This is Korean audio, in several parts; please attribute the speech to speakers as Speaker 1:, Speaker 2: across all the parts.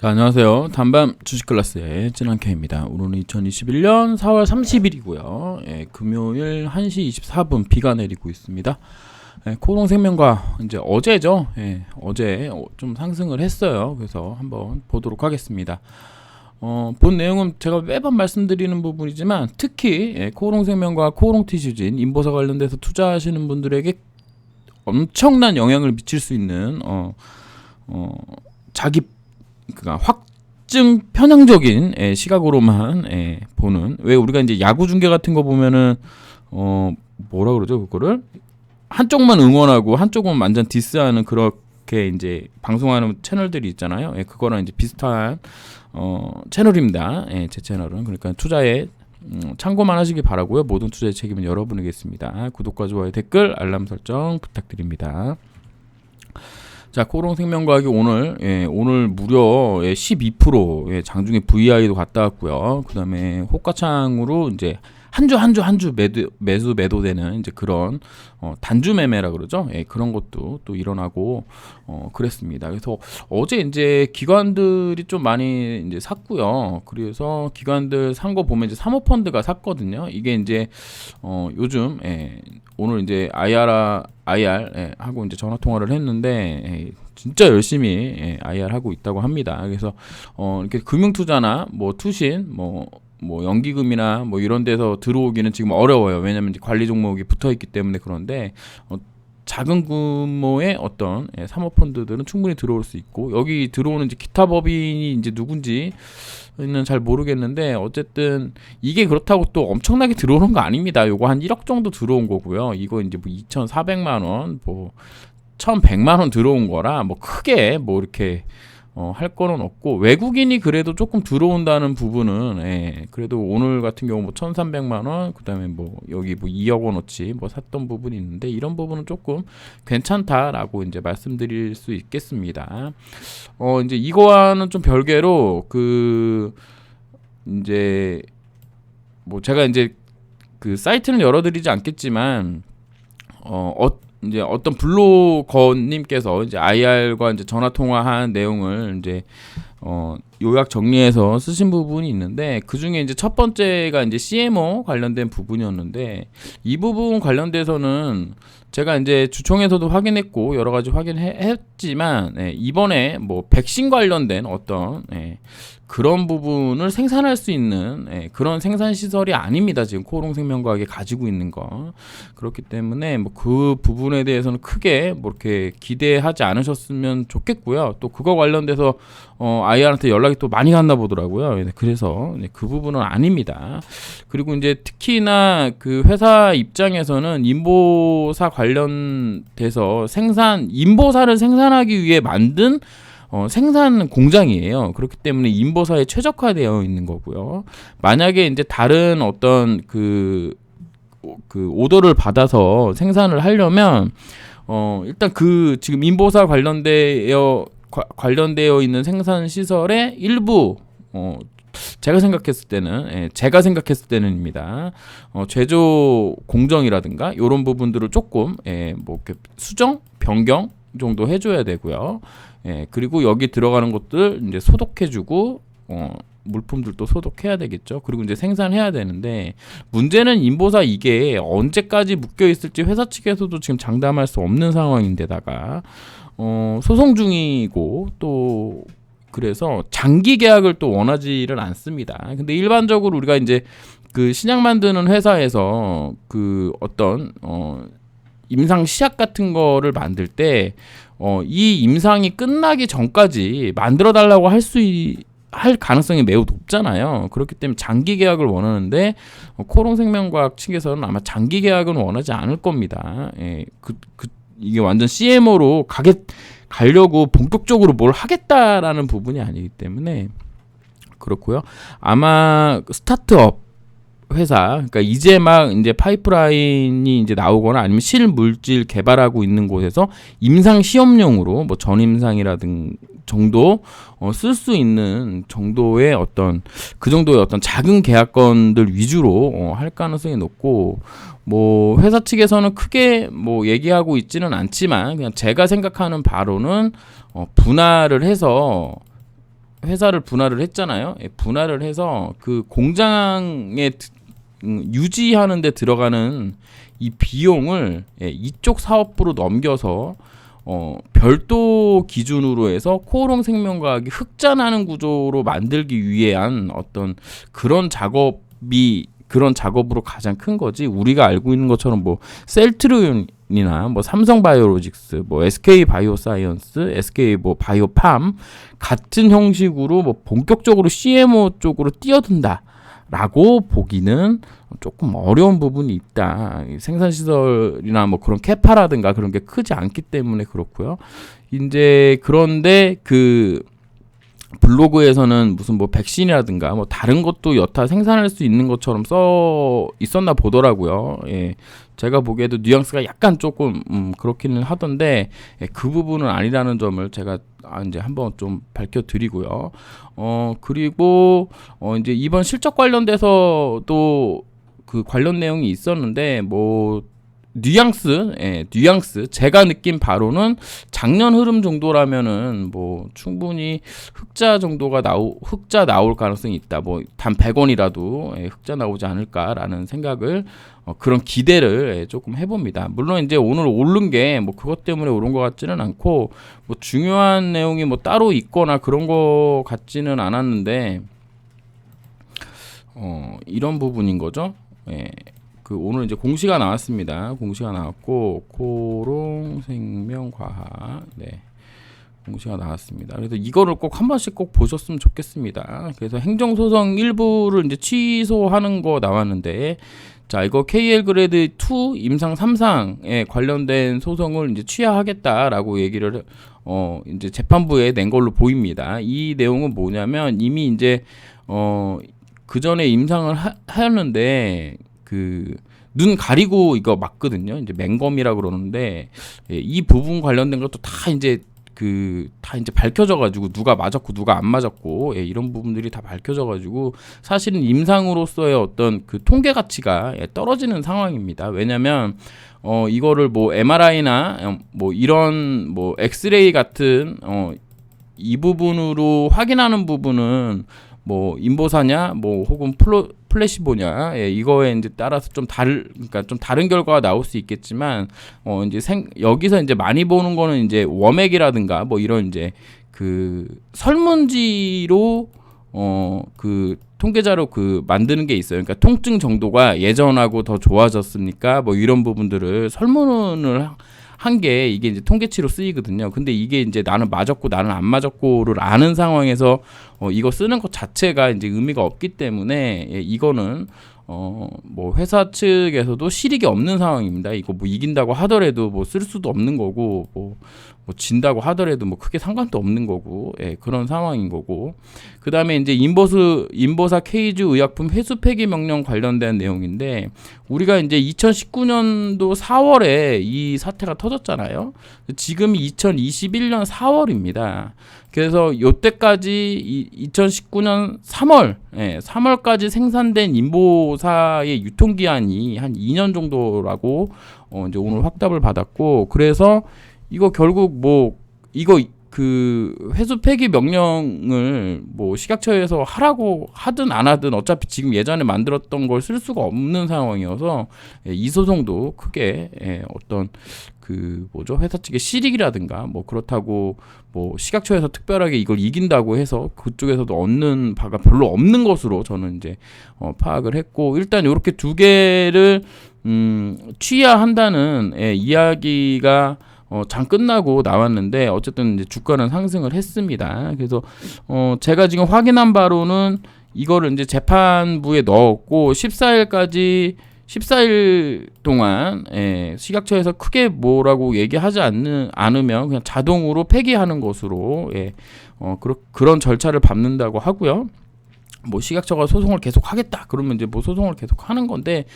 Speaker 1: 자, 안녕하세요. 단밤 주식 클래스의 진한케입니다. 오늘은 2021년 4월 30일이고요. 금요일 1시 24분 비가 내리고 있습니다. 코롱생명과 이제 어제죠. 어제 좀 상승을 했어요. 그래서 한번 보도록 하겠습니다. 본 내용은 제가 매번 말씀드리는 부분이지만 특히 코롱생명과 코롱티슈진 인보사 관련돼서 투자하시는 분들에게 엄청난 영향을 미칠 수 있는 자기 그러니까 확증 편향적인 시각으로만 보는, 왜 우리가 이제 야구 중계 같은 거 보면은 뭐라 그러죠, 그거를 한쪽만 응원하고 한쪽은 완전 디스하는 그렇게 이제 방송하는 채널들이 있잖아요. 그거랑 이제 비슷한 채널입니다. 제 채널은. 그러니까 투자에 참고만 하시기 바라고요. 모든 투자의 책임은 여러분이겠습니다. 구독과 좋아요, 댓글, 알람 설정 부탁드립니다. 자, 코롱생명과학이 오늘 무려 12% 장중에 VI도 갔다 왔고요. 그 다음에 호가창으로 이제 한 주 매도되는 이제 그런 단주 매매라 그러죠. 그런 것도 또 일어나고 그랬습니다. 그래서 어제 이제 기관들이 좀 많이 이제 샀고요. 그래서 기관들 산 거 보면 이제 사모펀드가 샀거든요. 이게 이제 요즘 오늘 이제 IR 하고 이제 전화 통화를 했는데 진짜 열심히 IR 하고 있다고 합니다. 그래서 이렇게 금융 투자나 뭐 투신 뭐 연기금이나 뭐 이런 데서 들어오기는 지금 어려워요. 왜냐면 이제 관리 종목이 붙어 있기 때문에. 그런데 작은 규모의 어떤 사모펀드들은 충분히 들어올 수 있고, 여기 들어오는 이제 기타 법인이 이제 누군지는 잘 모르겠는데, 어쨌든 이게 그렇다고 또 엄청나게 들어오는 거 아닙니다. 요거 한 1억 정도 들어온 거고요. 이거 이제 뭐 2,400만 원, 뭐 1,100만 원 들어온 거라 뭐 크게 뭐 이렇게 할 거는 없고, 외국인이 그래도 조금 들어온다는 부분은 그래도 오늘 같은 경우 뭐 1,300만 원, 그다음에 뭐 여기 뭐 2억 원어치 뭐 샀던 부분이 있는데, 이런 부분은 조금 괜찮다라고 이제 말씀드릴 수 있겠습니다. 이제 이거와는 좀 별개로 이제 뭐 제가 이제 그 사이트는 열어드리지 않겠지만 이제 어떤 블로거님께서 이제 IR과 이제 전화 통화한 내용을 이제 요약 정리해서 쓰신 부분이 있는데, 그 중에 이제 첫 번째가 이제 CMO 관련된 부분이었는데, 이 부분 관련돼서는 제가 이제 주총에서도 확인했고 여러 가지 확인했지만 이번에 뭐 백신 관련된 어떤 그런 부분을 생산할 수 있는 그런 생산 시설이 아닙니다. 지금 코롱생명과학이 가지고 있는 거. 그렇기 때문에 뭐 그 부분에 대해서는 크게 뭐 이렇게 기대하지 않으셨으면 좋겠고요. 또 그거 관련돼서 IR한테 연락이 또 많이 갔나 보더라고요. 그래서 그 부분은 아닙니다. 그리고 이제 특히나 그 회사 입장에서는 인보사 관련돼서 인보사를 생산하기 위해 만든 생산 공장이에요. 그렇기 때문에 인보사에 최적화되어 있는 거고요. 만약에 이제 다른 어떤 그 오더를 받아서 생산을 하려면 일단 지금 인보사 관련되어 있는 생산 시설의 일부 제가 생각했을 때는입니다. 제조 공정이라든가 이런 부분들을 조금 뭐 이렇게 수정 변경 정도 해줘야 되고요. 그리고 여기 들어가는 것들 이제 소독해주고 물품들도 소독해야 되겠죠. 그리고 이제 생산해야 되는데, 문제는 인보사 이게 언제까지 묶여 있을지 회사 측에서도 지금 장담할 수 없는 상황인데다가 소송 중이고, 또 그래서 장기 계약을 또 원하지를 않습니다. 근데 일반적으로 우리가 이제 그 신약 만드는 회사에서 그 어떤 임상 시약 같은 거를 만들 때 이 임상이 끝나기 전까지 만들어 달라고 할 가능성이 매우 높잖아요. 그렇기 때문에 장기 계약을 원하는데 코롱생명과학 측에서는 아마 장기 계약은 원하지 않을 겁니다. 이게 완전 CMO로 가려고 본격적으로 뭘 하겠다라는 부분이 아니기 때문에 그렇고요. 아마 스타트업 회사, 그러니까 이제 막 이제 파이프라인이 이제 나오거나 아니면 실물질 개발하고 있는 곳에서 임상 시험용으로 뭐 전임상이라든 정도 쓸 수 있는 정도의 그 정도의 어떤 작은 계약건들 위주로 할 가능성이 높고, 뭐 회사 측에서는 크게 뭐 얘기하고 있지는 않지만 그냥 제가 생각하는 바로는 분할을 해서 회사를 분할을 했잖아요. 분할을 해서 그 공장에 유지하는 데 들어가는 이 비용을 이쪽 사업부로 넘겨서 별도 기준으로 해서 코오롱 생명과학이 흑자나는 구조로 만들기 위한 어떤 그런 작업으로 가장 큰 거지. 우리가 알고 있는 것처럼 뭐 셀트리온이나 뭐 삼성바이오로직스, 뭐 SK 바이오사이언스, SK 뭐 바이오팜 같은 형식으로 뭐 본격적으로 CMO 쪽으로 뛰어든다라고 보기는 조금 어려운 부분이 있다. 생산 시설이나 뭐 그런 캐파라든가 그런 게 크지 않기 때문에 그렇고요. 이제 그런데 그 블로그에서는 무슨 뭐 백신이라든가 뭐 다른 것도 여타 생산할 수 있는 것처럼 써 있었나 보더라고요. 예. 제가 보기에도 뉘앙스가 약간 조금 그렇기는 하던데 그 부분은 아니라는 점을 제가 이제 한번 좀 밝혀드리고요. 그리고 이제 이번 실적 관련돼서도 그 관련 내용이 있었는데 뭐 뉘앙스 제가 느낀 바로는 작년 흐름 정도라면은 뭐 충분히 흑자 나올 가능성이 있다. 뭐 단 100원이라도 흑자 나오지 않을까라는 생각을 그런 기대를 조금 해봅니다. 물론 이제 오늘 오른 게 뭐 그것 때문에 오른 것 같지는 않고 뭐 중요한 내용이 뭐 따로 있거나 그런 거 같지는 않았는데 이런 부분인 거죠. 예. 그 오늘 이제 공시가 나왔습니다. 공시가 나왔고 코오롱 생명과학 공시가 나왔습니다. 그래서 이거를 꼭 한 번씩 꼭 보셨으면 좋겠습니다. 그래서 행정소송 일부를 이제 취소하는 거 나왔는데 자 이거 KL 그레이드 2 임상 3상에 관련된 소송을 이제 취하하겠다라고 얘기를 이제 재판부에 낸 걸로 보입니다. 이 내용은 뭐냐면 이미 이제 그 전에 임상을 하였는데 그 눈 가리고 이거 맞거든요. 이제 맹검이라 그러는데 이 부분 관련된 것도 다 이제 밝혀져가지고 누가 맞았고 누가 안 맞았고 이런 부분들이 다 밝혀져가지고 사실은 임상으로서의 어떤 그 통계 가치가 떨어지는 상황입니다. 왜냐하면 이거를 뭐 MRI나 뭐 이런 뭐 엑스레이 같은 이 부분으로 확인하는 부분은 뭐 인보사냐 뭐 혹은 플래시보냐 이거에 이제 따라서 좀 다른 결과가 나올 수 있겠지만 이제 여기서 이제 많이 보는 거는 이제 워맥이라든가 뭐 이런 이제 그 설문지로 그 통계자료 그 만드는 게 있어요. 그러니까 통증 정도가 예전하고 더 좋아졌습니까? 뭐 이런 부분들을 설문을 한 게 이게 이제 통계치로 쓰이거든요. 근데 이게 이제 나는 맞았고 나는 안 맞았고를 아는 상황에서 이거 쓰는 것 자체가 이제 의미가 없기 때문에 이거는 뭐 회사 측에서도 실익이 없는 상황입니다. 이거 뭐 이긴다고 하더라도 뭐 쓸 수도 없는 거고 뭐 진다고 하더라도 뭐 크게 상관도 없는 거고 그런 상황인 거고 그 다음에 이제 인보사 케이즈 의약품 회수 폐기 명령 관련된 내용인데 우리가 이제 2019년도 4월에 이 사태가 터졌잖아요. 지금이 2021년 4월입니다. 그래서 요때까지 2019년 3월까지 생산된 인보사의 유통기한이 한 2년 정도라고 이제 오늘 확답을 받았고 그래서 이거 결국 뭐 이거 그 회수 폐기 명령을 뭐 식약처에서 하라고 하든 안 하든 어차피 지금 예전에 만들었던 걸 쓸 수가 없는 상황이어서 이 소송도 크게 어떤 그 뭐죠 회사 측의 실익이라든가 뭐 그렇다고 뭐 식약처에서 특별하게 이걸 이긴다고 해서 그쪽에서도 얻는 바가 별로 없는 것으로 저는 이제 파악을 했고 일단 이렇게 두 개를 취하한다는 이야기가 장 끝나고 나왔는데 어쨌든 이제 주가는 상승을 했습니다. 그래서 제가 지금 확인한 바로는 이거를 이제 재판부에 넣었고 14일 동안 식약처에서 크게 뭐라고 얘기하지 않으면 그냥 자동으로 폐기하는 것으로 그런 절차를 밟는다고 하고요. 뭐 식약처가 소송을 계속 하겠다 그러면 이제 뭐 소송을 계속 하는 건데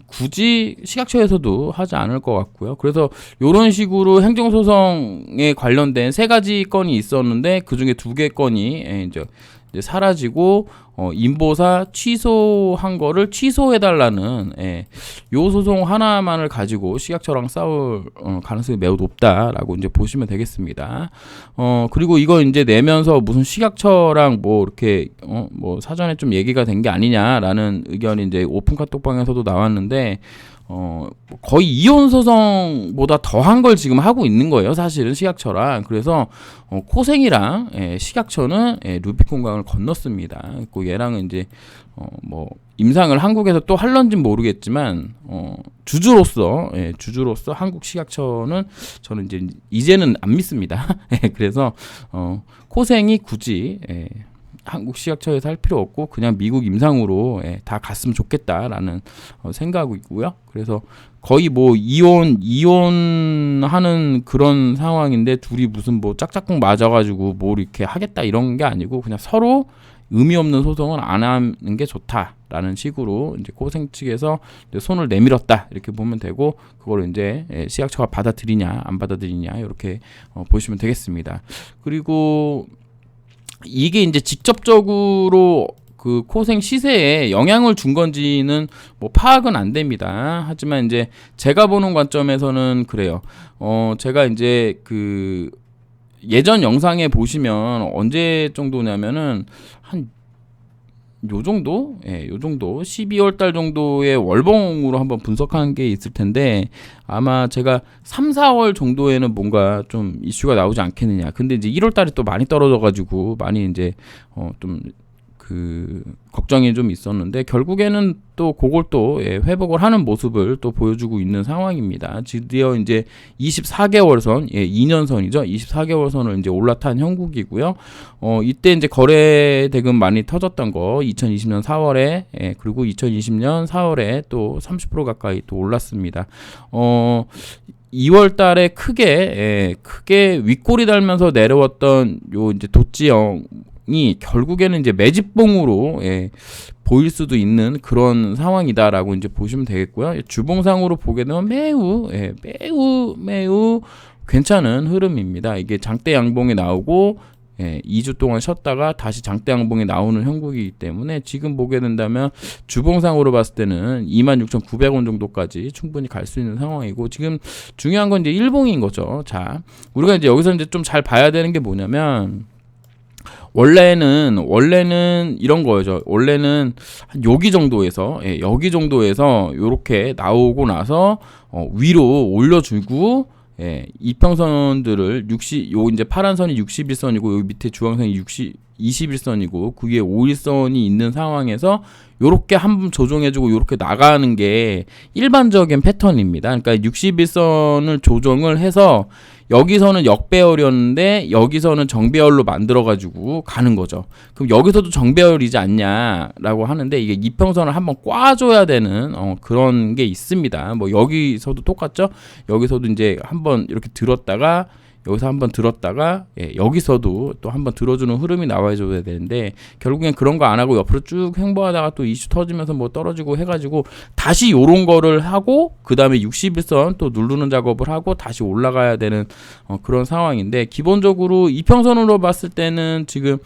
Speaker 1: 굳이 식약처에서도 하지 않을 것 같고요. 그래서 이런 식으로 행정소송에 관련된 3가지 건이 있었는데 그 중에 2개 건이 이제 이제 사라지고 인보사 취소한 거를 취소해달라는 요 소송 하나만을 가지고 식약처랑 싸울 가능성이 매우 높다라고 이제 보시면 되겠습니다. 그리고 이거 이제 내면서 무슨 식약처랑 뭐 이렇게 뭐 사전에 좀 얘기가 된 게 아니냐라는 의견이 이제 오픈 카톡방에서도 나왔는데 거의 이혼 소송보다 더한 걸 지금 하고 있는 거예요, 사실은 식약처랑. 그래서 코생이랑 식약처는 루비콘강을 건넜습니다. 그 얘랑은 이제 뭐 임상을 한국에서 또 할런진 모르겠지만 주주로서 한국 식약처는 저는 이제는 안 믿습니다. 그래서 코생이 굳이 한국 식약처에서 할 필요 없고 그냥 미국 임상으로 다 갔으면 좋겠다라는 생각이고요. 그래서 거의 뭐 이혼하는 그런 상황인데 둘이 무슨 뭐 짝짝꿍 맞아가지고 뭘 이렇게 하겠다 이런 게 아니고 그냥 서로 의미 없는 소송은 안 하는 게 좋다라는 식으로 이제 코생 측에서 이제 손을 내밀었다 이렇게 보면 되고 그걸 이제 식약처가 받아들이냐 안 받아들이냐 이렇게 보시면 되겠습니다. 그리고 이게 이제 직접적으로 그 코생 시세에 영향을 준 건지는 뭐 파악은 안 됩니다. 하지만 이제 제가 보는 관점에서는 그래요. 제가 이제 그 예전 영상에 보시면 언제 정도냐면은 한 요 정도? 요 정도 12월 달 정도의 월봉으로 한번 분석한 게 있을 텐데 아마 제가 3, 4월 정도에는 뭔가 좀 이슈가 나오지 않겠느냐. 근데 이제 1월 달에 또 많이 떨어져 가지고 많이 이제 좀 그 걱정이 좀 있었는데 결국에는 또 그걸 또 회복을 하는 모습을 또 보여주고 있는 상황입니다. 드디어 이제 24개월 선, 2년 선이죠. 24개월 선을 이제 올라탄 형국이고요. 이때 이제 거래 대금 많이 터졌던 거 2020년 4월에 그리고 2020년 4월에 또 30% 가까이 또 올랐습니다. 2월 달에 크게 윗골이 달면서 내려왔던 요 이제 도지형 이 결국에는 이제 매집봉으로 보일 수도 있는 그런 상황이다라고 이제 보시면 되겠고요. 주봉상으로 보게 되면 매우 괜찮은 흐름입니다. 이게 장대 양봉이 나오고 2주 동안 쉬었다가 다시 장대 양봉이 나오는 형국이기 때문에 지금 보게 된다면 주봉상으로 봤을 때는 26,900원 정도까지 충분히 갈 수 있는 상황이고 지금 중요한 건 이제 일봉인 거죠. 자, 우리가 이제 여기서 이제 좀 잘 봐야 되는 게 뭐냐면 원래는 이런 거죠. 원래는 한 여기 정도에서 요렇게 나오고 나서 위로 올려주고 이평선들을 요 이제 파란 선이 61선이고 여기 밑에 주황선이 21선이고 그 위에 51선이 있는 상황에서 요렇게 한번 조정해주고 요렇게 나가는 게 일반적인 패턴입니다. 그러니까 61선을 조정을 해서 여기서는 역배열이었는데 여기서는 정배열로 만들어가지고 가는 거죠. 그럼 여기서도 정배열이지 않냐라고 하는데 이게 이평선을 한번 꽈줘야 되는 그런 게 있습니다. 뭐 여기서도 똑같죠. 여기서도 이제 한번 이렇게 들었다가 여기서 한번 들었다가 여기서도 또 한번 들어주는 흐름이 나와줘야 되는데 결국엔 그런 거 안 하고 옆으로 쭉 횡보하다가 또 이슈 터지면서 뭐 떨어지고 해가지고 다시 요런 거를 하고 그 다음에 61선 또 누르는 작업을 하고 다시 올라가야 되는 그런 상황인데 기본적으로 이평선으로 봤을 때는 지금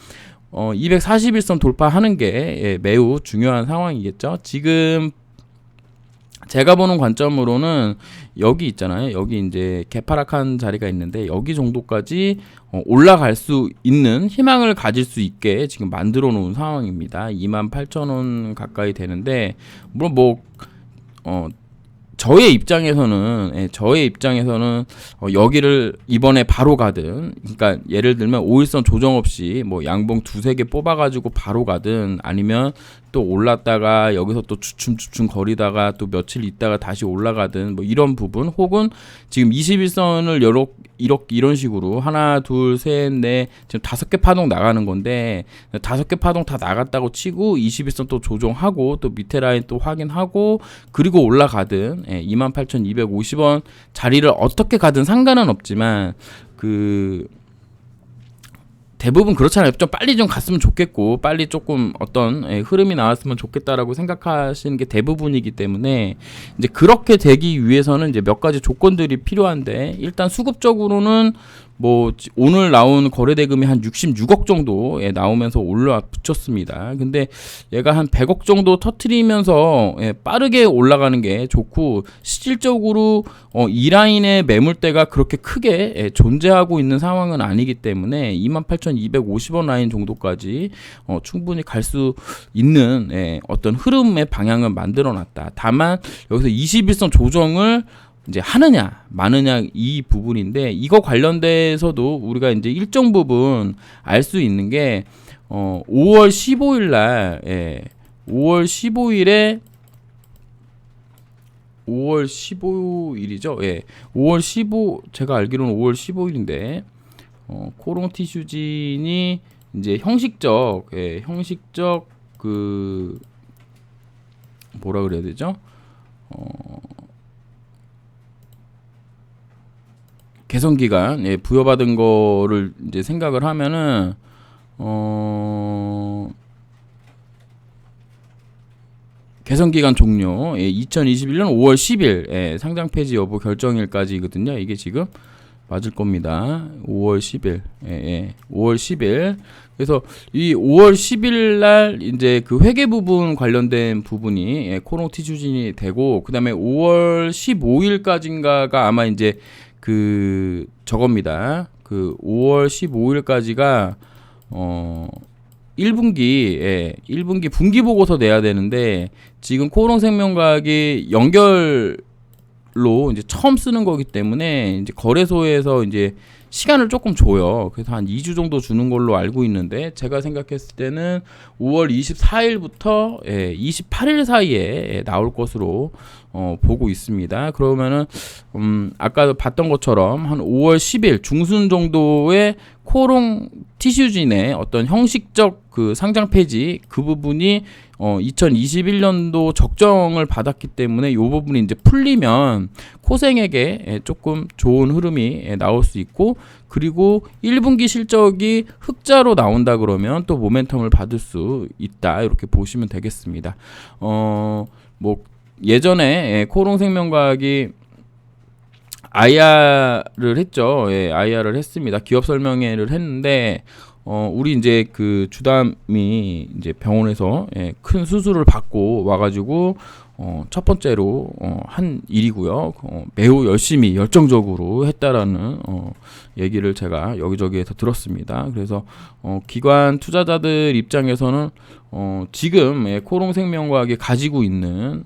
Speaker 1: 241선 돌파하는 게 매우 중요한 상황이겠죠. 지금 제가 보는 관점으로는 여기 있잖아요. 여기 이제 개파락한 자리가 있는데 여기 정도까지 올라갈 수 있는 희망을 가질 수 있게 지금 만들어 놓은 상황입니다. 28,000원 가까이 되는데 물론 뭐 저의 입장에서는 여기를 이번에 바로 가든 그러니까 예를 들면 5일선 조정 없이 뭐 양봉 두세 개 뽑아가지고 바로 가든 아니면 또 올랐다가 여기서 또 주춤 거리다가 또 며칠 있다가 다시 올라가든 뭐 이런 부분 혹은 지금 21선을 이런 식으로 하나 둘 셋 넷 지금 5개 파동 나가는 건데 5개 파동 다 나갔다고 치고 21선 또 조정하고 또 밑에 라인 또 확인하고 그리고 올라가든 28,250원 자리를 어떻게 가든 상관은 없지만 대부분 그렇잖아요. 좀 빨리 좀 갔으면 좋겠고 빨리 조금 어떤 흐름이 나왔으면 좋겠다라고 생각하시는 게 대부분이기 때문에 이제 그렇게 되기 위해서는 이제 몇 가지 조건들이 필요한데 일단 수급적으로는 뭐 오늘 나온 거래 대금이 한 66억 정도에 나오면서 올라 붙였습니다. 근데 얘가 한 100억 정도 터트리면서 빠르게 올라가는 게 좋고, 실질적으로 이 라인의 매물대가 그렇게 크게 존재하고 있는 상황은 아니기 때문에 28,250원 라인 정도까지 충분히 갈 수 있는 어떤 흐름의 방향을 만들어 놨다. 다만 여기서 21선 조정을 이제 하느냐 마느냐 이 부분인데, 이거 관련돼서도 우리가 이제 일정 부분 알 수 있는 게 5월 15일 날 5월 15일에 5월 15일이죠. 5월 15 제가 알기로는 5월 15일인데 코롱 티슈진이 이제 형식적 그 뭐라 그래야 되죠? 개선 기간 부여받은 거를 이제 생각을 하면은 개선 기간 종료 2021년 5월 10일 상장 폐지 여부 결정일까지거든요. 이게 지금 맞을 겁니다. 5월 10일. 5월 10일. 그래서 이 5월 10일 날 이제 그 회계 부분 관련된 부분이 코롱 티슈진이 되고, 그다음에 5월 15일까지인가가 아마 이제 그 저겁니다. 그 5월 15일까지가 1분기 분기 보고서 내야 되는데, 지금 코롱생명과학이 연결로 이제 처음 쓰는 거기 때문에 이제 거래소에서 이제 시간을 조금 줘요. 그래서 한 2주 정도 주는 걸로 알고 있는데, 제가 생각했을 때는 5월 24일부터 28일 사이에 나올 것으로 보고 있습니다. 그러면은 아까 봤던 것처럼 한 5월 10일 중순 정도의 코롱 티슈진의 어떤 형식적 그 상장 폐지 그 부분이 2021년도 적정을 받았기 때문에 이 부분이 이제 풀리면 코생에게 조금 좋은 흐름이 나올 수 있고, 그리고 1분기 실적이 흑자로 나온다 그러면 또 모멘텀을 받을 수 있다, 이렇게 보시면 되겠습니다. 뭐 예전에 코롱생명과학이 IR을 했죠. IR을 했습니다. 기업 설명회를 했는데 우리 이제 그 주담이 이제 병원에서 큰 수술을 받고 와가지고 첫 번째로 한 일이고요. 매우 열심히 열정적으로 했다라는 얘기를 제가 여기저기에서 들었습니다. 그래서 기관 투자자들 입장에서는 지금 코롱생명과학이 가지고 있는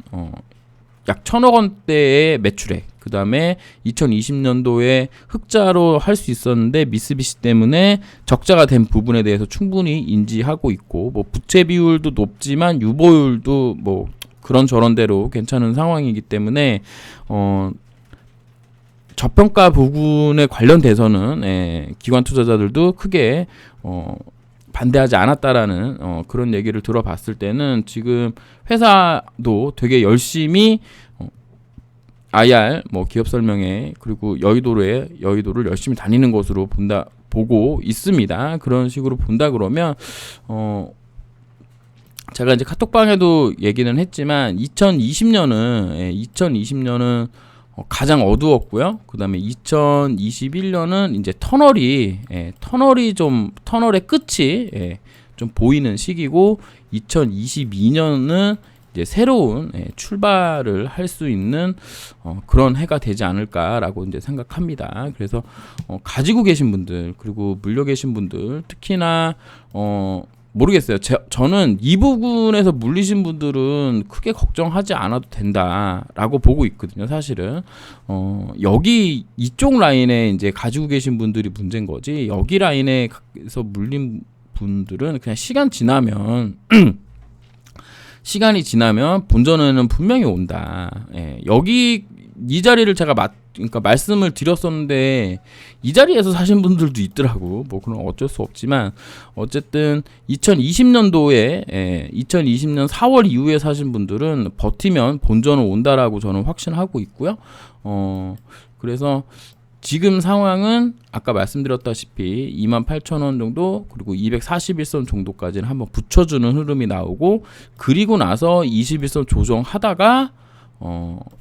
Speaker 1: 약 1,000억 원대의 매출액, 그 다음에 2020년도에 흑자로 할 수 있었는데 미쓰비시 때문에 적자가 된 부분에 대해서 충분히 인지하고 있고, 뭐 부채 비율도 높지만 유보율도 뭐 그런 대로 괜찮은 상황이기 때문에 저평가 부분에 관련돼서는 기관 투자자들도 크게 반대하지 않았다라는 그런 얘기를 들어봤을 때는, 지금 회사도 되게 열심히 IR 뭐 기업 설명회 그리고 여의도를 열심히 다니는 것으로 보고 있습니다. 그런 식으로 본다 그러면 제가 이제 카톡방에도 얘기는 했지만 2020년은 가장 어두웠고요. 그다음에 2021년은 이제 터널의 끝이 좀 보이는 시기고, 2022년은 이제 새로운 출발을 할 수 있는 그런 해가 되지 않을까라고 이제 생각합니다. 그래서 가지고 계신 분들, 그리고 물려 계신 분들, 특히나 모르겠어요. 저는 이 부분에서 물리신 분들은 크게 걱정하지 않아도 된다라고 보고 있거든요. 사실은 여기 이쪽 라인에 이제 가지고 계신 분들이 문제인 거지, 여기 라인에서 물린 분들은 그냥 시간이 지나면 본전에는 분명히 온다. 여기 이 자리를 제가 그러니까 말씀을 드렸었는데 이 자리에서 사신 분들도 있더라고. 뭐 그건 어쩔 수 없지만 어쨌든 2020년도에 2020년 4월 이후에 사신 분들은 버티면 본전은 온다라고 저는 확신하고 있고요. 그래서 지금 상황은 아까 말씀드렸다시피 28,000원 정도, 그리고 241선 정도까지는 한번 붙여주는 흐름이 나오고, 그리고 나서 21선 조정하다가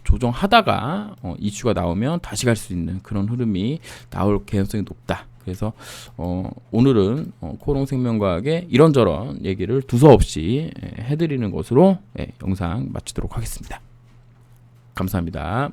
Speaker 1: 조정하다가 이슈가 나오면 다시 갈 수 있는 그런 흐름이 나올 개연성이 높다. 그래서 오늘은 코롱생명과학의 이런저런 얘기를 두서없이 해드리는 것으로 영상 마치도록 하겠습니다. 감사합니다.